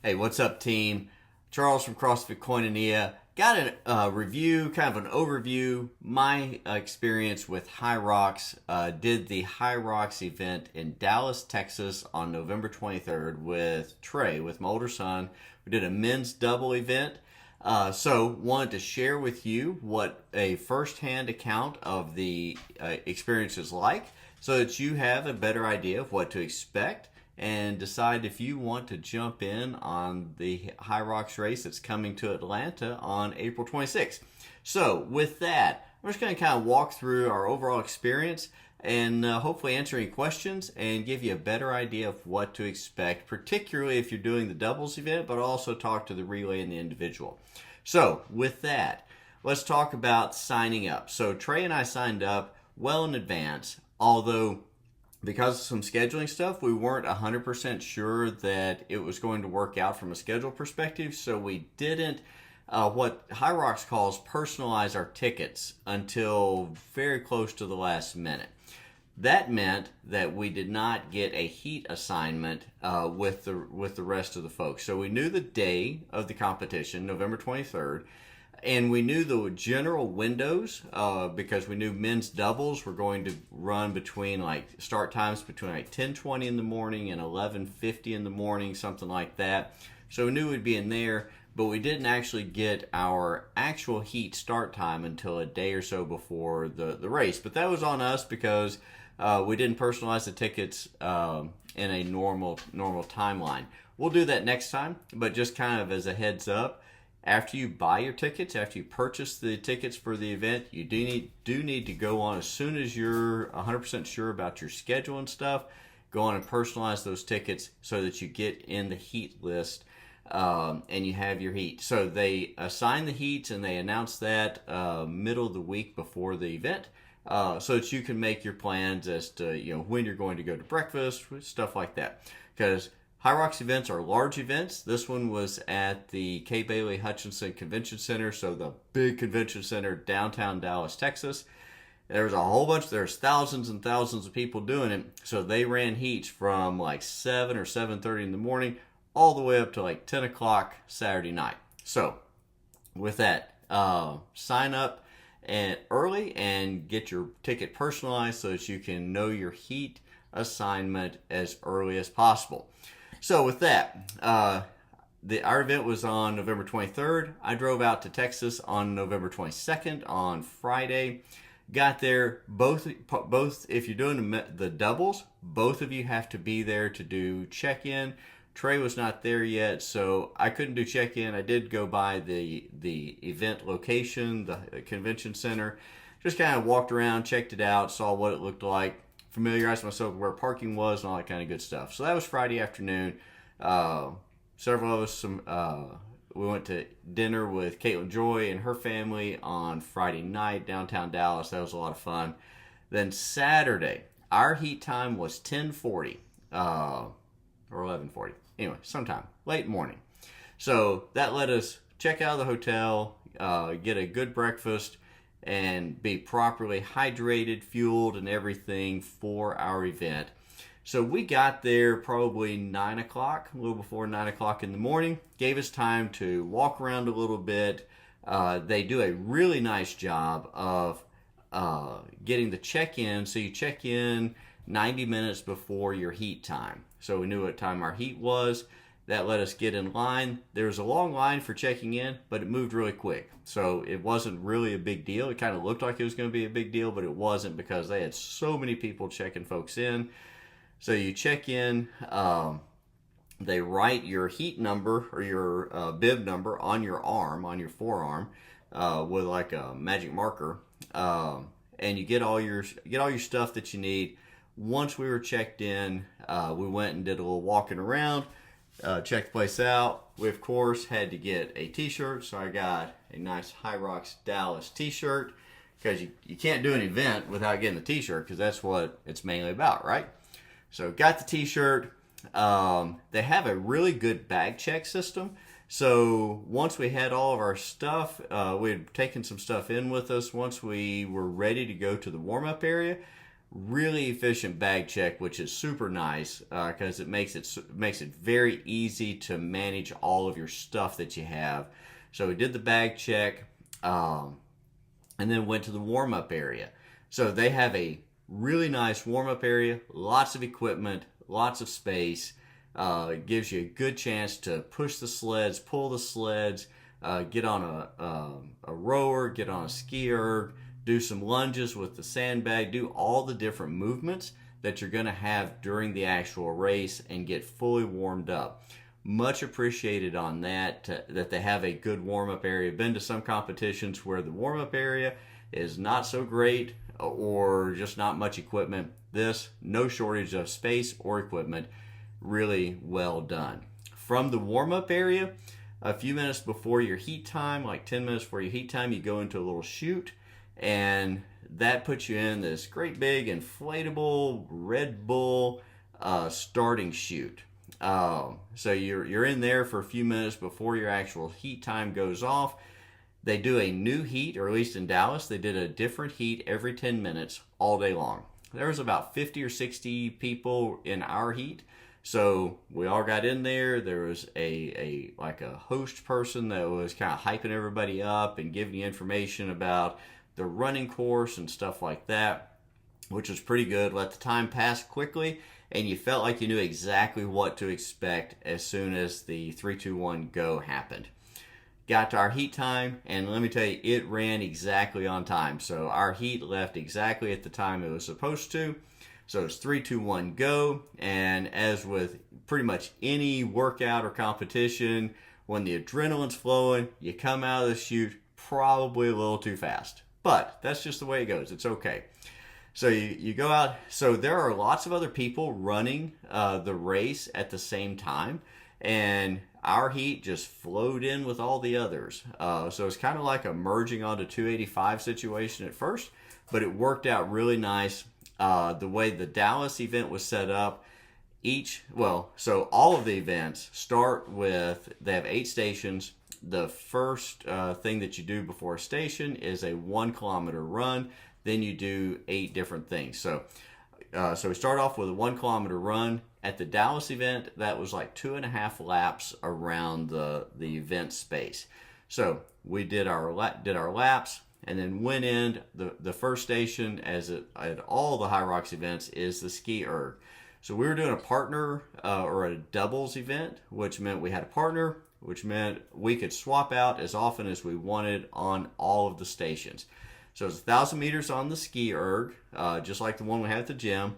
Hey, what's up, team? Charles from CrossFit Koinonia. Got a review, kind of an overview. My experience with Hyrox. Did the Hyrox event in Dallas, Texas on November 23rd with Trey, with my older son. We did a men's double event. So wanted to share with you what a first-hand account of the experience is like so that you have a better idea of what to expect and decide if you want to jump in on the Hyrox race that's coming to Atlanta on April 26th. So with that, I'm just going to kind of walk through our overall experience and hopefully answer any questions and give you a better idea of what to expect, particularly if you're doing the doubles event, but also talk to the relay and the individual. So with that, let's talk about signing up. So Trey and I signed up well in advance, although because of some scheduling stuff, we weren't 100% sure that it was going to work out from a schedule perspective, so we didn't what Hyrox calls personalize our tickets until very close to the last minute. That meant that we did not get a heat assignment with the rest of the folks. So we knew the day of the competition, November 23rd, and we knew the general windows because we knew men's doubles were going to run between start times between 10:20 in the morning and 11:50 in the morning, something like that. So we knew we'd be in there, but we didn't actually get our actual heat start time until a day or so before the race. But that was on us because we didn't personalize the tickets in a normal timeline. We'll do that next time, but just kind of as a heads up, after you buy your tickets, after you purchase the tickets for the event, you do need to go on as soon as you're 100% sure about your schedule and stuff. Go on and personalize those tickets so that you get in the heat list and you have your heat. So they assign the heats and they announce that middle of the week before the event, so that you can make your plans as to when you're going to go to breakfast, stuff like that. Because Hyrox events are large events. This one was at the K. Bailey Hutchinson Convention Center, so the big convention center downtown Dallas, Texas. There's thousands and thousands of people doing it, so they ran heats from 7 or 7:30 in the morning all the way up to 10 o'clock Saturday night. So with that, sign up early and get your ticket personalized so that you can know your heat assignment as early as possible. So with that, our event was on November 23rd. I drove out to Texas on November 22nd on Friday. Got there, both if you're doing the doubles, both of you have to be there to do check-in. Trey was not there yet, so I couldn't do check-in. I did go by the event location, the convention center. Just kind of walked around, checked it out, saw what it looked like, familiarized myself with where parking was and all that kind of good stuff. So that was Friday afternoon. Several of us, we went to dinner with Caitlin Joy and her family on Friday night downtown Dallas. That was a lot of fun. Then Saturday, our heat time was 10:40 or 11:40. Anyway, sometime late morning. So that let us check out of the hotel, get a good breakfast, and be properly hydrated, fueled, and everything for our event. So we got there probably 9 o'clock, a little before 9 o'clock in the morning. Gave us time to walk around a little bit. They do a really nice job of getting the check-in. So you check in 90 minutes before your heat time. So we knew what time our heat was. That let us get in line. There was a long line for checking in, but it moved really quick. So it wasn't really a big deal. It kind of looked like it was going to be a big deal, but it wasn't because they had so many people checking folks in. So you check in, they write your heat number or your bib number on your arm, on your forearm, with a magic marker, and you get all your stuff that you need. Once we were checked in, we went and did a little walking around. Checked the place out. We, of course, had to get a t-shirt, so I got a nice Hyrox Dallas t-shirt because you can't do an event without getting a t-shirt because that's what it's mainly about, right? So got the t-shirt. They have a really good bag check system. So once we had all of our stuff, we had taken some stuff in with us. Once we were ready to go to the warm-up area, really efficient bag check, which is super nice because it makes it very easy to manage all of your stuff that you have. So we did the bag check, and then went to the warm-up area. So they have a really nice warm-up area, lots of equipment, lots of space. It gives you a good chance to push the sleds, pull the sleds, get on a rower, get on a ski erg, do some lunges with the sandbag, do all the different movements that you're going to have during the actual race and get fully warmed up. Much appreciated on that, that they have a good warm-up area. Been to some competitions where the warm-up area is not so great or just not much equipment. This, no shortage of space or equipment. Really well done. From the warm-up area, a few minutes before your heat time, like 10 minutes before your heat time, you go into a little chute, and that puts you in this great big inflatable Red Bull starting chute. So you're in there for a few minutes before your actual heat time goes off. They do a new heat, or at least in Dallas, they did a different heat every 10 minutes all day long. There was about 50 or 60 people in our heat. So we all got in there. There was a host person that was kind of hyping everybody up and giving you information about the running course and stuff like that, which was pretty good. Let the time pass quickly, and you felt like you knew exactly what to expect as soon as the 3, 2, 1 go happened. Got to our heat time, and let me tell you, it ran exactly on time. So our heat left exactly at the time it was supposed to. So it's 3, 2, 1, go. And as with pretty much any workout or competition, when the adrenaline's flowing, you come out of the chute probably a little too fast. But that's just the way it goes. It's okay. So you go out. So there are lots of other people running the race at the same time. And our heat just flowed in with all the others. So it's kind of like a merging onto 285 situation at first. But it worked out really nice. The way the Dallas event was set up, so all of the events start with, they have 8 stations. The first thing that you do before a station is a 1 kilometer run. Then you do 8 different things. So we start off with a 1 kilometer run. At the Dallas event, that was like 2.5 laps around the event space. So we did our laps, and then went in. The first station, as at all the Hyrox events, is the ski erg. So we were doing a partner or a doubles event, which meant we had a partner, which meant we could swap out as often as we wanted on all of the stations. So it's 1,000 meters on the ski erg, just like the one we had at the gym.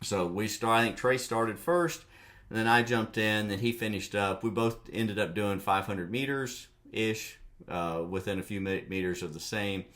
So I think Trey started first, and then I jumped in, then he finished up. We both ended up doing 500 meters-ish, within a few meters of the same.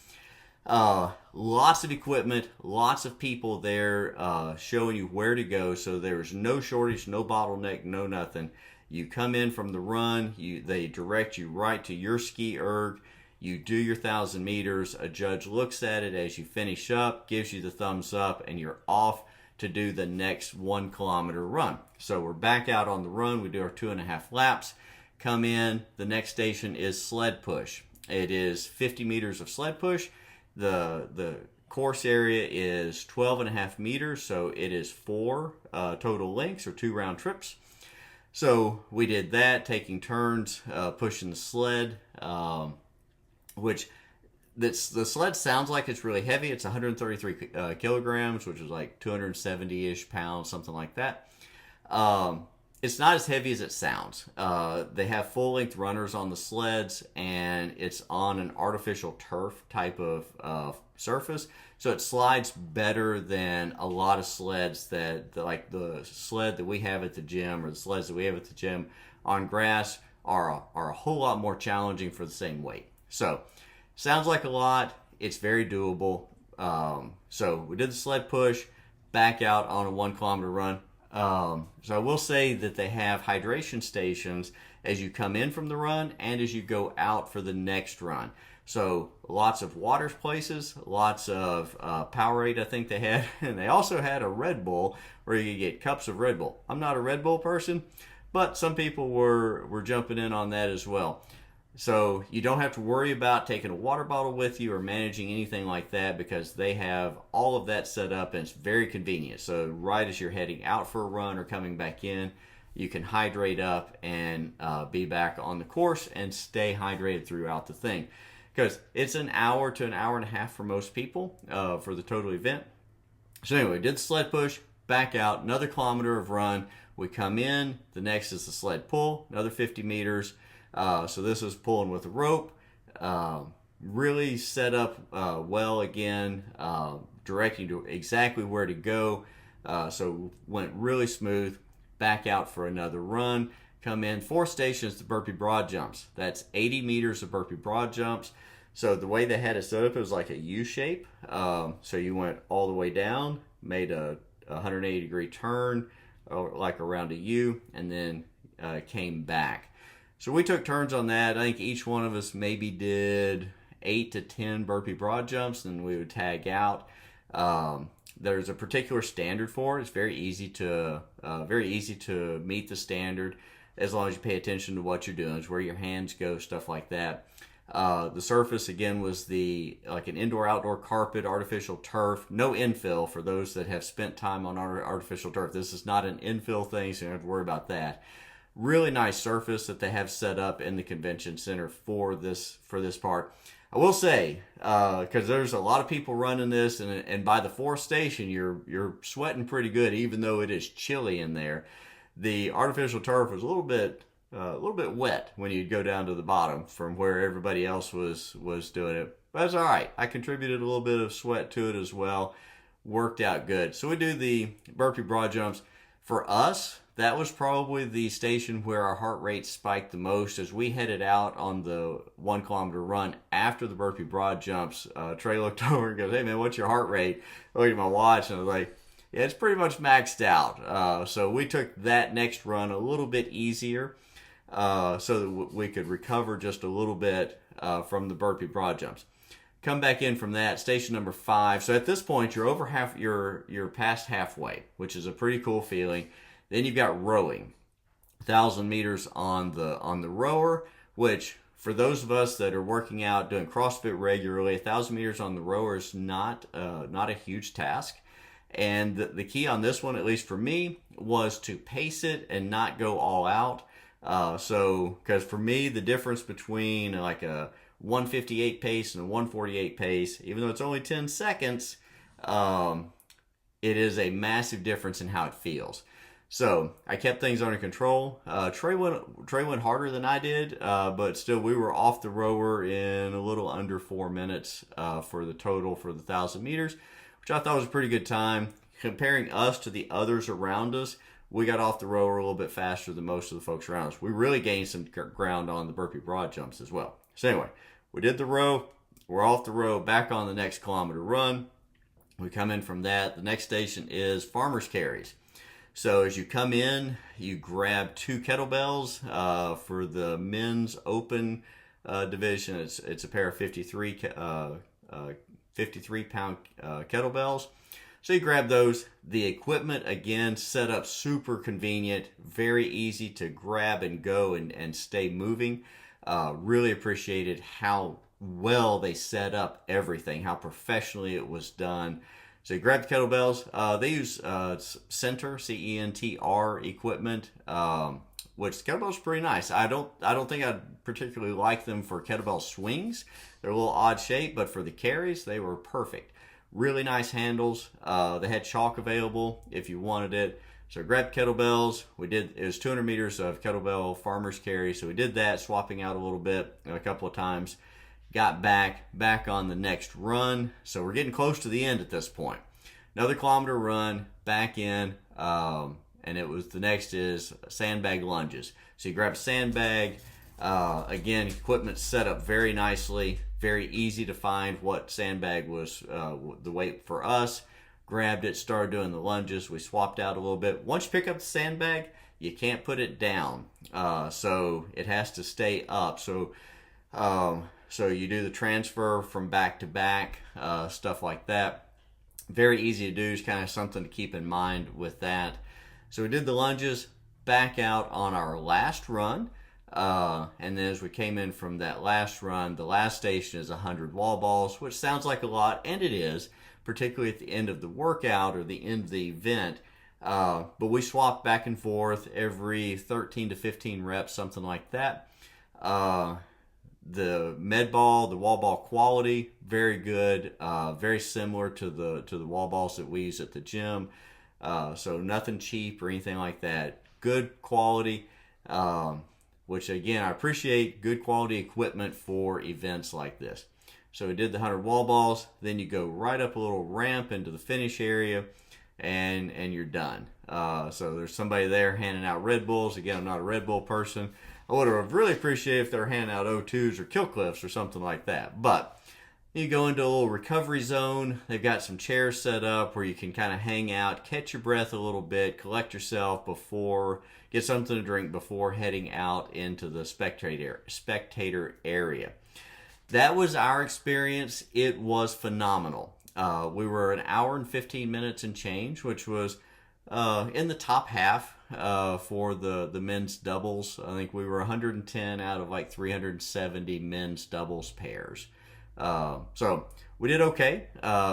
Lots of equipment, lots of people there showing you where to go. So there's no shortage, no bottleneck, no nothing. You come in from the run, they direct you right to your ski erg. You do your 1,000 meters. A judge looks at it as you finish up, gives you the thumbs up, and you're off to do the next 1 kilometer run. So we're back out on the run. We do our 2.5 laps. Come in. The next station is sled push. It is 50 meters of sled push. The course area is 12.5 meters, so it is 4 total lengths, or 2 round trips. So we did that, taking turns pushing the sled, which the sled sounds like it's really heavy. It's 133 kilograms, which is like 270-ish pounds, something like that. It's not as heavy as it sounds. They have full-length runners on the sleds, and it's on an artificial turf type of surface, so it slides better than a lot of sleds like the sled that we have at the gym, or the sleds that we have at the gym on grass are a whole lot more challenging for the same weight. So sounds like a lot. It's very doable. So we did the sled push, back out on a 1 kilometer run. So I will say that they have hydration stations as you come in from the run and as you go out for the next run. So lots of water places, lots of Powerade I think they had, and they also had a Red Bull where you could get cups of Red Bull. I'm not a Red Bull person, but some people were jumping in on that as well. So you don't have to worry about taking a water bottle with you or managing anything like that, because they have all of that set up and it's very convenient. So right as you're heading out for a run or coming back in, you can hydrate up and be back on the course and stay hydrated throughout the thing. Because it's an hour to an hour and a half for most people for the total event. So anyway, did the sled push, back out, another kilometer of run. We come in, the next is the sled pull, another 50 meters. So this is pulling with a rope. Really set up well again, directing to exactly where to go. So went really smooth. Back out for another run. Come in, 4 stations to burpee broad jumps. That's 80 meters of burpee broad jumps. So the way they had it set up, it was like a U shape. So you went all the way down, made a 180 degree turn, like around a U, and then came back. So we took turns on that. I think each one of us maybe did 8 to 10 burpee broad jumps, and we would tag out. There's a particular standard for it. It's very easy to meet the standard as long as you pay attention to what you're doing. It's where your hands go, stuff like that. The surface again was like an indoor-outdoor carpet, artificial turf, no infill for those that have spent time on artificial turf. This is not an infill thing, so you don't have to worry about that. Really nice surface that they have set up in the convention center for this part. I will say, because there's a lot of people running this, and by the 4th station, you're sweating pretty good, even though it is chilly in there. The artificial turf was a little bit wet when you'd go down to the bottom from where everybody else was doing it. But that's all right. I contributed a little bit of sweat to it as well. Worked out good. So we do the burpee broad jumps. For us, that was probably the station where our heart rate spiked the most as we headed out on the 1 kilometer run after the burpee broad jumps. Trey looked over and goes, "Hey man, what's your heart rate?" I looked at my watch and I was like, "Yeah, it's pretty much maxed out." So we took that next run a little bit easier so that we could recover just a little bit from the burpee broad jumps. Come back in from that, station number 5. So at this point, you're over you're past halfway, which is a pretty cool feeling. Then you've got rowing, 1,000 meters on the rower, which for those of us that are working out, doing CrossFit regularly, 1,000 meters on the rower is not a huge task. And the key on this one, at least for me, was to pace it and not go all out. Because for me, the difference between like a 158 pace and a 148 pace, even though it's only 10 seconds, it is a massive difference in how it feels. So I kept things under control. Trey went harder than I did, but still we were off the rower in a little under 4 minutes for the total for the 1,000 meters, which I thought was a pretty good time. Comparing us to the others around us, we got off the rower a little bit faster than most of the folks around us. We really gained some ground on the burpee broad jumps as well. So anyway, we did the row. We're off the row, back on the next kilometer run. We come in from that. The next station is farmer's carries. So as you come in, you grab 2 kettlebells for the men's open division. It's a pair of 53 pound kettlebells. So you grab those. The equipment, again, set up super convenient, very easy to grab and go and stay moving. Really appreciated how well they set up everything, how professionally it was done. So you grab the kettlebells. They use Center, C-E-N-T-R equipment, which the kettlebells are pretty nice. I don't think I'd particularly like them for kettlebell swings. They're a little odd shape, but for the carries, they were perfect. Really nice handles. They had chalk available if you wanted it. So grab kettlebells. It was 200 meters of kettlebell farmer's carry. So we did that, swapping out a little bit a couple of times. Got back on the next run. So we're getting close to the end at this point. Another kilometer run, back in, and the next is sandbag lunges. So you grab a sandbag. Again, equipment set up very nicely. Very easy to find what sandbag was the weight for us. Grabbed it, started doing the lunges. We swapped out a little bit. Once you pick up the sandbag, you can't put it down. So it has to stay up. So you do the transfer from back to back, stuff like that. Very easy to do. It's kind of something to keep in mind with that. So we did the lunges, back out on our last run. And then as we came in from that last run, the last station is 100 wall balls, which sounds like a lot, and it is, particularly at the end of the workout or the end of the event. But we swapped back and forth every 13 to 15 reps, something like that. The med ball, the wall ball quality, very good, very similar to the wall balls that we use at the gym. So nothing cheap or anything like that. Good quality, which again, I appreciate good quality equipment for events like this. So we did the 100 wall balls, then you go right up a little ramp into the finish area, and you're done. So there's somebody there handing out Red Bulls. Again, I'm not a Red Bull person. I would have really appreciated if they were handing out O2s or Kill Cliffs or something like that. But you go into a little recovery zone. They've got some chairs set up where you can kind of hang out, catch your breath a little bit, collect yourself before, get something to drink before heading out into the spectator area. That was our experience. It was phenomenal. We were an hour and 15 minutes and change, which was in the top half for the men's doubles. I think we were 110 out of like 370 men's doubles pairs. So we did okay.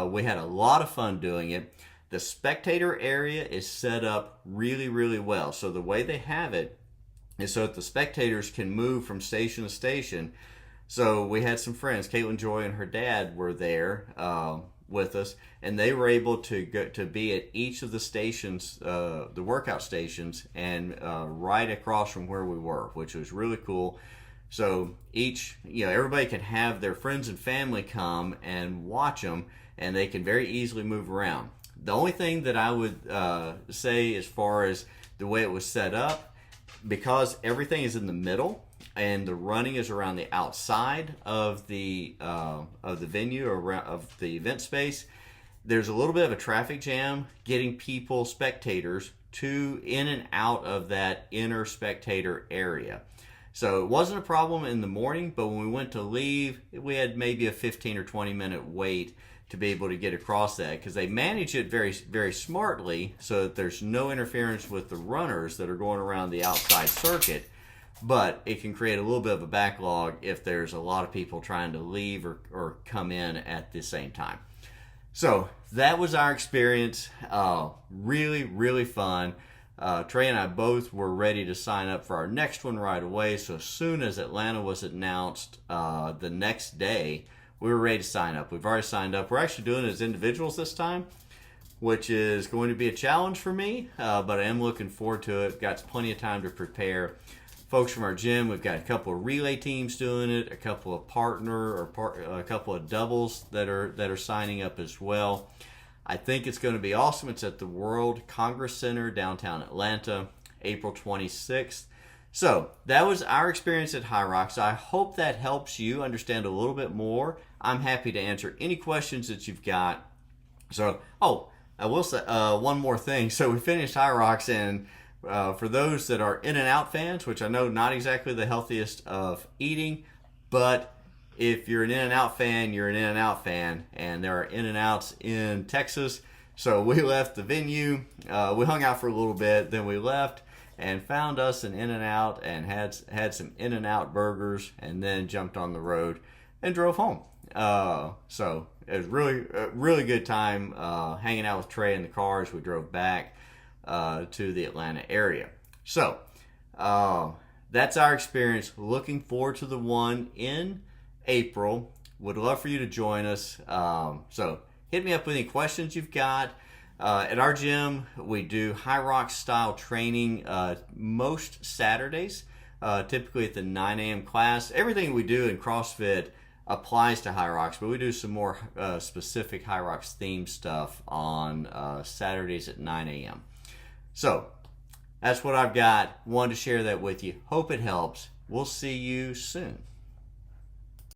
We had a lot of fun doing it. The spectator area is set up really, really well. So the way they have it is so that the spectators can move from station to station. So we had some friends, Caitlin Joy and her dad were there with us, and they were able to be at each of the stations, the workout stations, and right across from where we were, which was really cool. So everybody can have their friends and family come and watch them, and they can very easily move around. The only thing that I would say as far as the way it was set up, because everything is in the middle and the running is around the outside of the venue or of the event space, there's a little bit of a traffic jam getting people, spectators, in and out of that inner spectator area. So it wasn't a problem in the morning, but when we went to leave, we had maybe a 15 or 20 minute wait to be able to get across that, because they manage it very, very smartly so that there's no interference with the runners that are going around the outside circuit, but it can create a little bit of a backlog if there's a lot of people trying to leave or come in at the same time. So that was our experience. Really, really fun. Trey and I both were ready to sign up for our next one right away. So as soon as Atlanta was announced the next day, we were ready to sign up. We've already signed up. We're actually doing it as individuals this time, which is going to be a challenge for me, but I am looking forward to it. Got plenty of time to prepare. Folks from our gym, we've got a couple of relay teams doing it, a couple of a couple of doubles that are signing up as well. I think it's going to be awesome. It's at the World Congress Center downtown Atlanta, April 26th. So that was our experience at Hyrox. I hope that helps you understand a little bit more. I'm happy to answer any questions that you've got. So, I will say one more thing. So we finished Hyrox, and for those that are In-N-Out fans, which I know not exactly the healthiest of eating, but if you're an In-N-Out fan, you're an In-N-Out fan, and there are In-N-Outs in Texas. So we left the venue. We hung out for a little bit, then we left and found us an In-N-Out and had some In-N-Out burgers, and then jumped on the road and drove home. So it was really good time hanging out with Trey in the car as we drove back to the Atlanta area. So that's our experience. Looking forward to the one in April. Would love for you to join us. So hit me up with any questions you've got. At our gym, we do Hyrox style training most Saturdays, typically at the 9 a.m. class. Everything we do in CrossFit applies to Hyrox, but we do some more specific Hyrox themed stuff on Saturdays at 9 a.m. So that's what I've got. Wanted to share that with you. Hope it helps. We'll see you soon.